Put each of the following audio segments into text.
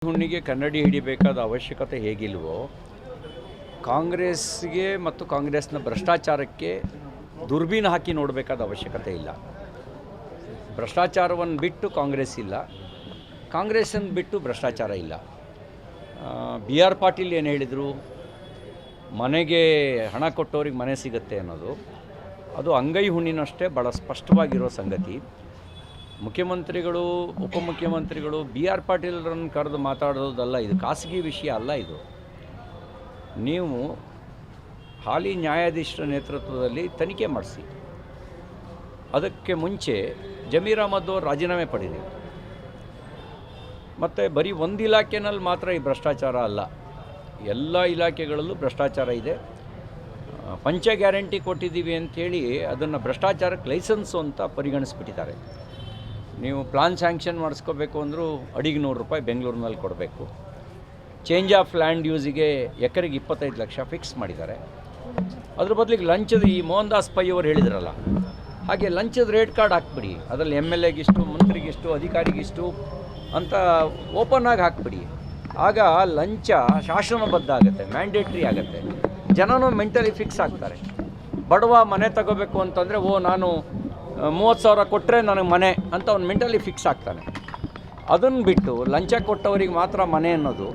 ಹುಣ್ಣಿಗೆ ಕನ್ನಡಿ ಹಿಡಿಬೇಕಾದ ಅವಶ್ಯಕತೆ ಹೇಗಿಲ್ವೋ, ಕಾಂಗ್ರೆಸ್ಗೆ ಮತ್ತು ಕಾಂಗ್ರೆಸ್ನ ಭ್ರಷ್ಟಾಚಾರಕ್ಕೆ ದುರ್ಬೀನು ಹಾಕಿ ನೋಡಬೇಕಾದ ಅವಶ್ಯಕತೆ ಇಲ್ಲ. ಭ್ರಷ್ಟಾಚಾರವನ್ನು ಬಿಟ್ಟು ಕಾಂಗ್ರೆಸ್ ಇಲ್ಲ, ಕಾಂಗ್ರೆಸ್ಸನ್ನು ಬಿಟ್ಟು ಭ್ರಷ್ಟಾಚಾರ ಇಲ್ಲ. ಬಿ ಆರ್ ಪಾಟೀಲ್ ಏನು ಹೇಳಿದರು, ಮನೆಗೆ ಹಣ ಕೊಟ್ಟವ್ರಿಗೆ ಮನೆ ಸಿಗುತ್ತೆ ಅನ್ನೋದು, ಅದು ಅಂಗೈ ಹುಣ್ಣಿನಷ್ಟೇ ಭಾಳ ಸ್ಪಷ್ಟವಾಗಿರೋ ಸಂಗತಿ. ಮುಖ್ಯಮಂತ್ರಿಗಳು, ಉಪಮುಖ್ಯಮಂತ್ರಿಗಳು ಬಿ ಆರ್ ಪಾಟೀಲ್ರನ್ನು ಕರೆದು ಮಾತಾಡೋದಲ್ಲ, ಇದು ಖಾಸಗಿ ವಿಷಯ ಅಲ್ಲ. ಇದು ನೀವು ಹಾಲಿ ನ್ಯಾಯಾಧೀಶರ ನೇತೃತ್ವದಲ್ಲಿ ತನಿಖೆ ಮಾಡಿಸಿ. ಅದಕ್ಕೆ ಮುಂಚೆ ಜಮೀರ್ ಅಹ್ಮದ್ ಅವರು ರಾಜೀನಾಮೆ ಪಡೀರಿ. ಮತ್ತು ಬರೀ ಒಂದು ಇಲಾಖೆಯಲ್ಲಿ ಮಾತ್ರ ಈ ಭ್ರಷ್ಟಾಚಾರ ಅಲ್ಲ, ಎಲ್ಲ ಇಲಾಖೆಗಳಲ್ಲೂ ಭ್ರಷ್ಟಾಚಾರ ಇದೆ. ಪಂಚ ಗ್ಯಾರಂಟಿ ಕೊಟ್ಟಿದ್ದೀವಿ ಅಂಥೇಳಿ ಅದನ್ನು ಭ್ರಷ್ಟಾಚಾರಕ್ಕೆ ಲೈಸೆನ್ಸು ಅಂತ ಪರಿಗಣಿಸ್ಬಿಟ್ಟಿದ್ದಾರೆ. ನೀವು ಪ್ಲಾನ್ ಸ್ಯಾಂಕ್ಷನ್ ಮಾಡಿಸ್ಕೋಬೇಕು ಅಂದರೂ ಅಡಿಗೆ ₹100 ಬೆಂಗಳೂರಿನಲ್ಲಿ ಕೊಡಬೇಕು. ಚೇಂಜ್ ಆಫ್ ಲ್ಯಾಂಡ್ ಯೂಸಿಗೆ ಎಕರೆಗೆ 25 ಲಕ್ಷ ಫಿಕ್ಸ್ ಮಾಡಿದ್ದಾರೆ. ಅದ್ರ ಬದಲಿಗೆ ಲಂಚದ, ಈ ಮೋಹನ್ ದಾಸ್ ಪೈ ಅವರು ಹೇಳಿದ್ರಲ್ಲ ಹಾಗೆ ಲಂಚದ ರೇಟ್ ಕಾರ್ಡ್ ಹಾಕ್ಬಿಡಿ. ಅದರಲ್ಲಿ MLAಗಿಷ್ಟು, ಮಂತ್ರಿಗಿಷ್ಟು, ಅಧಿಕಾರಿಗಿಷ್ಟು ಅಂತ ಓಪನ್ ಆಗಿ ಹಾಕ್ಬಿಡಿ. ಆಗ ಲಂಚ ಶಾಸನಬದ್ಧ ಆಗುತ್ತೆ, ಮ್ಯಾಂಡೇಟ್ರಿ ಆಗುತ್ತೆ. ಜನನೂ ಮೆಂಟಲಿ ಫಿಕ್ಸ್ ಆಗ್ತಾರೆ. ಬಡವ ಮನೆ ತಗೋಬೇಕು ಅಂತಂದರೆ, ನಾನು 30,000 ಕೊಟ್ಟರೆ ನನಗೆ ಮನೆ ಅಂತ ಅವ್ನು ಮೆಂಟಲಿ ಫಿಕ್ಸ್ ಆಗ್ತಾನೆ. ಅದನ್ನು ಬಿಟ್ಟು ಲಂಚ ಕೊಟ್ಟವರಿಗೆ ಮಾತ್ರ ಮನೆ ಅನ್ನೋದು,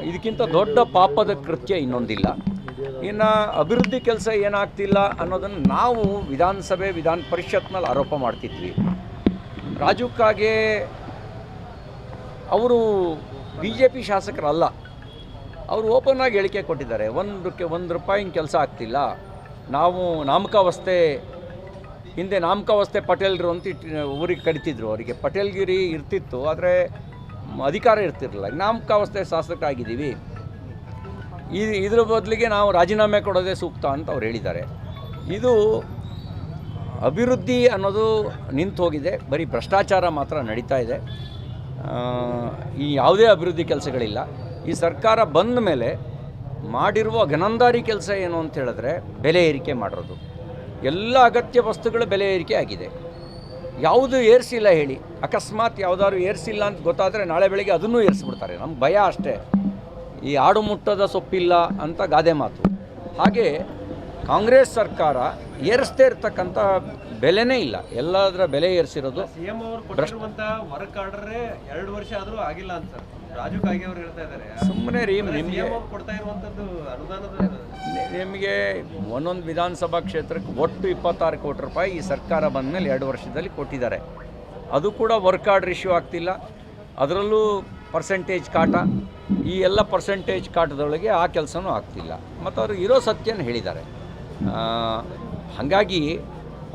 ಇದಕ್ಕಿಂತ ದೊಡ್ಡ ಪಾಪದ ಕೃತ್ಯ ಇನ್ನೊಂದಿಲ್ಲ. ಇನ್ನು ಅಭಿವೃದ್ಧಿ ಕೆಲಸ ಏನಾಗ್ತಿಲ್ಲ ಅನ್ನೋದನ್ನು ನಾವು ವಿಧಾನಸಭೆ, ವಿಧಾನ ಪರಿಷತ್ನಲ್ಲಿ ಆರೋಪ ಮಾಡ್ತಿದ್ವಿ. ರಾಜು ಕಾಗೆ ಅವರು BJP ಶಾಸಕರಲ್ಲ, ಅವರು ಓಪನ್ ಆಗಿ ಹೇಳಿಕೆ ಕೊಟ್ಟಿದ್ದಾರೆ. ₹1 ಕೆಲಸ ಆಗ್ತಿಲ್ಲ. ನಾವು ನಾಮಕಾವಸ್ಥೆ, ಹಿಂದೆ ನಾಮಕಾವಸ್ಥೆ ಪಟೇಲ್ರು ಅಂತ ಊರಿಗೆ ಕರಿತಿದ್ರು. ಅವರಿಗೆ ಪಟೇಲ್ಗಿರಿ ಇರ್ತಿತ್ತು, ಆದರೆ ಅಧಿಕಾರ ಇರ್ತಿರಲಿಲ್ಲ. ನಾಮಕಾವಸ್ಥೆ ಶಾಸಕರಾಗಿದ್ದೀವಿ, ಇದ್ರ ಬದಲಿಗೆ ನಾವು ರಾಜೀನಾಮೆ ಕೊಡೋದೇ ಸೂಕ್ತ ಅಂತ ಅವ್ರು ಹೇಳಿದ್ದಾರೆ. ಇದು ಅಭಿವೃದ್ಧಿ ಅನ್ನೋದು ನಿಂತು ಹೋಗಿದೆ, ಬರೀ ಭ್ರಷ್ಟಾಚಾರ ಮಾತ್ರ ನಡೀತಾ ಇದೆ. ಈ ಯಾವುದೇ ಅಭಿವೃದ್ಧಿ ಕೆಲಸಗಳಿಲ್ಲ. ಈ ಸರ್ಕಾರ ಬಂದ ಮೇಲೆ ಮಾಡಿರುವ ಘನಂದಾರಿ ಕೆಲಸ ಏನು ಅಂತ ಹೇಳಿದ್ರೆ ಬೆಲೆ ಏರಿಕೆ ಮಾಡಿರೋದು. ಎಲ್ಲ ಅಗತ್ಯ ವಸ್ತುಗಳ ಬೆಲೆ ಏರಿಕೆ ಆಗಿದೆ. ಯಾವುದು ಏರಿಸಿಲ್ಲ ಹೇಳಿ. ಅಕಸ್ಮಾತ್ ಯಾವುದಾದ್ರು ಏರಿಸಿಲ್ಲ ಅಂತ ಗೊತ್ತಾದರೆ ನಾಳೆ ಬೆಳಗ್ಗೆ ಅದನ್ನೂ ಏರಿಸ್ಬಿಡ್ತಾರೆ. ನಮ್ಗೆ ಭಯ ಅಷ್ಟೇ. ಈ ಆಡು ಮುಟ್ಟದ ಸೊಪ್ಪಿಲ್ಲ ಅಂತ ಗಾದೆ ಮಾತು. ಹಾಗೆ ಕಾಂಗ್ರೆಸ್ ಸರ್ಕಾರ ಏರಿಸದೇ ಇರ್ತಕ್ಕಂಥ ಬೆಲೆನೇ ಇಲ್ಲ, ಎಲ್ಲದರ ಬೆಲೆ ಏರಿಸಿರೋದು. CM ಅವರು ಕೊಟ್ಟಿರುವಂತ ವರ್ಕ್ ಆರ್ಡರ್ 2 ವರ್ಷ ಆದರೂ ಆಗಿಲ್ಲ ಅಂತ ರಾಜು ಕಾಗೆ ಅವರು ಹೇಳ್ತಾ ಇದ್ದಾರೆ. ಸುಮ್ಮನೆ ರೀ, ನಿಮಗೆ ಕೊಡ್ತಾ ಇರುವಂಥದ್ದು ಅನುದಾನದ ನಿಮಗೆ ಒಂದೊಂದು ವಿಧಾನಸಭಾ ಕ್ಷೇತ್ರಕ್ಕೆ ಒಟ್ಟು ₹26 ಕೋಟಿ ಈ ಸರ್ಕಾರ ಬಂದ ಮೇಲೆ 2 ವರ್ಷದಲ್ಲಿ ಕೊಟ್ಟಿದ್ದಾರೆ. ಅದು ಕೂಡ ವರ್ಕ್ ಆರ್ಡರ್ ಇಶ್ಯೂ ಆಗ್ತಿಲ್ಲ. ಅದರಲ್ಲೂ ಪರ್ಸೆಂಟೇಜ್ ಕಾಟ, ಈ ಎಲ್ಲ ಪರ್ಸೆಂಟೇಜ್ ಕಾಟದೊಳಗೆ ಆ ಕೆಲಸನೂ ಆಗ್ತಿಲ್ಲ. ಮತ್ತು ಅವರು ಇರೋ ಸತ್ಯನ ಹೇಳಿದ್ದಾರೆ. ಹಾಗಾಗಿ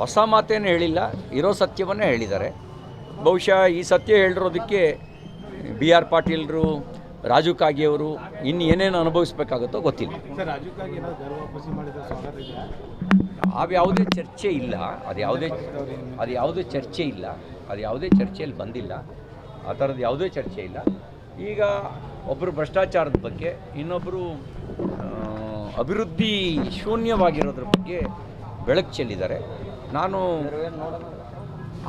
ಹೊಸ ಮಾತೇನು ಹೇಳಿಲ್ಲ, ಇರೋ ಸತ್ಯವನ್ನೇ ಹೇಳಿದ್ದಾರೆ. ಬಹುಶಃ ಈ ಸತ್ಯ ಹೇಳಿರೋದಕ್ಕೆ ಬಿ ಆರ್ ಪಾಟೀಲ್ರು, ರಾಜು ಕಾಗೆಯವರು ಇನ್ನು ಏನೇನು ಅನುಭವಿಸ್ಬೇಕಾಗುತ್ತೋ ಗೊತ್ತಿಲ್ಲ. ಯಾವುದೇ ಚರ್ಚೆ ಇಲ್ಲ, ಅದು ಯಾವುದೇ ಚರ್ಚೆಯಲ್ಲಿ ಬಂದಿಲ್ಲ. ಆ ಥರದ್ದು ಯಾವುದೇ ಚರ್ಚೆ ಇಲ್ಲ. ಈಗ ಒಬ್ಬರು ಭ್ರಷ್ಟಾಚಾರದ ಬಗ್ಗೆ, ಇನ್ನೊಬ್ಬರು ಅಭಿವೃದ್ಧಿ ಶೂನ್ಯವಾಗಿರೋದ್ರ ಬಗ್ಗೆ ಬೆಳಕು ಚೆಲ್ಲಿದ್ದಾರೆ. ನಾನು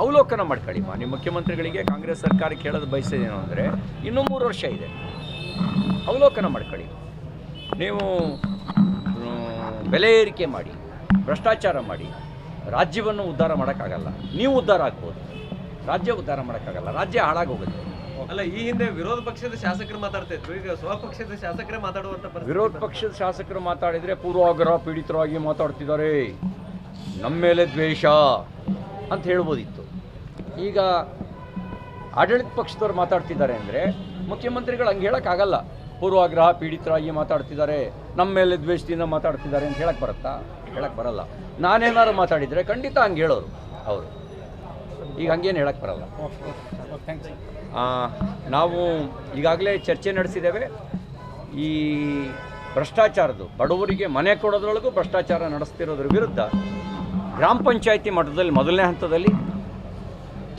ಅವಲೋಕನ ಮಾಡ್ಕೊಳ್ಳಿ. ನಿಮ್ಮ ಮುಖ್ಯಮಂತ್ರಿಗಳಿಗೆ, ಕಾಂಗ್ರೆಸ್ ಸರ್ಕಾರಕ್ಕೆ ಹೇಳೋದು ಬಯಸೋದೇನು ಅಂದರೆ, ಇನ್ನೂ 3 ವರ್ಷ ಇದೆ, ಅವಲೋಕನ ಮಾಡ್ಕೊಳ್ಳಿ. ನೀವು ಬೆಲೆ ಏರಿಕೆ ಮಾಡಿ, ಭ್ರಷ್ಟಾಚಾರ ಮಾಡಿ ರಾಜ್ಯವನ್ನು ಉದ್ಧಾರ ಮಾಡೋಕ್ಕಾಗಲ್ಲ. ನೀವು ಉದ್ಧಾರ ಆಗ್ಬೋದು, ರಾಜ್ಯ ಉದ್ಧಾರ ಮಾಡೋಕ್ಕಾಗಲ್ಲ. ರಾಜ್ಯ ಹಾಳಾಗೋಗುತ್ತೆ. ಅಲ್ಲ, ಈ ಹಿಂದೆ ವಿರೋಧ ಪಕ್ಷದ ಶಾಸಕರು ಮಾತಾಡ್ತಾ ಇದ್ರು, ಈಗ ಸ್ವಪಕ್ಷದ ಶಾಸಕರೇ ಮಾತಾಡುವಂಥ ವಿರೋಧ ಪಕ್ಷದ ಶಾಸಕರು ಮಾತಾಡಿದರೆ ಪೂರ್ವಾಗ್ರಹ ಪೀಡಿತರಾಗಿ ಮಾತಾಡ್ತಿದ್ದಾರೆ, ನಮ್ಮ ಮೇಲೆ ದ್ವೇಷ ಅಂತ ಹೇಳ್ಬೋದಿತ್ತು. ಈಗ ಆಡಳಿತ ಪಕ್ಷದವ್ರು ಮಾತಾಡ್ತಿದ್ದಾರೆ ಅಂದರೆ ಮುಖ್ಯಮಂತ್ರಿಗಳು ಹಂಗೆ ಹೇಳೋಕ್ಕಾಗಲ್ಲ. ಪೂರ್ವಾಗ್ರಹ ಪೀಡಿತರಾಗಿ ಮಾತಾಡ್ತಿದ್ದಾರೆ, ನಮ್ಮ ಮೇಲೆ ದ್ವೇಷದಿಂದ ಮಾತಾಡ್ತಿದ್ದಾರೆ ಅಂತ ಹೇಳಕ್ಕೆ ಬರುತ್ತಾ? ಹೇಳಕ್ಕೆ ಬರಲ್ಲ. ನಾನೇನಾದ್ರು ಮಾತಾಡಿದರೆ ಖಂಡಿತ ಹಂಗೆ ಹೇಳೋರು ಅವರು. ಈಗ ಹಂಗೇನು ಹೇಳಕ್ಕೆ ಬರಲ್ಲ. ನಾವು ಈಗಾಗಲೇ ಚರ್ಚೆ ನಡೆಸಿದ್ದೇವೆ. ಈ ಭ್ರಷ್ಟಾಚಾರದ್ದು, ಬಡವರಿಗೆ ಮನೆ ಕೊಡೋದ್ರೊಳಗೂ ಭ್ರಷ್ಟಾಚಾರ ನಡೆಸ್ತಿರೋದ್ರ ವಿರುದ್ಧ ಗ್ರಾಮ ಪಂಚಾಯಿತಿ ಮಟ್ಟದಲ್ಲಿ 1ನೇ ಹಂತದಲ್ಲಿ,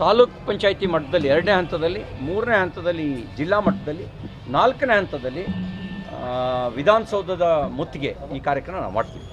ತಾಲೂಕ್ ಪಂಚಾಯಿತಿ ಮಟ್ಟದಲ್ಲಿ 2ನೇ ಹಂತದಲ್ಲಿ, 3ನೇ ಹಂತದಲ್ಲಿ ಜಿಲ್ಲಾ ಮಟ್ಟದಲ್ಲಿ, 4ನೇ ಹಂತದಲ್ಲಿ ವಿಧಾನಸೌಧದ ಮುತ್ತಿಗೆ ಈ ಕಾರ್ಯಕ್ರಮ ನಾವು ಮಾಡ್ತೀವಿ.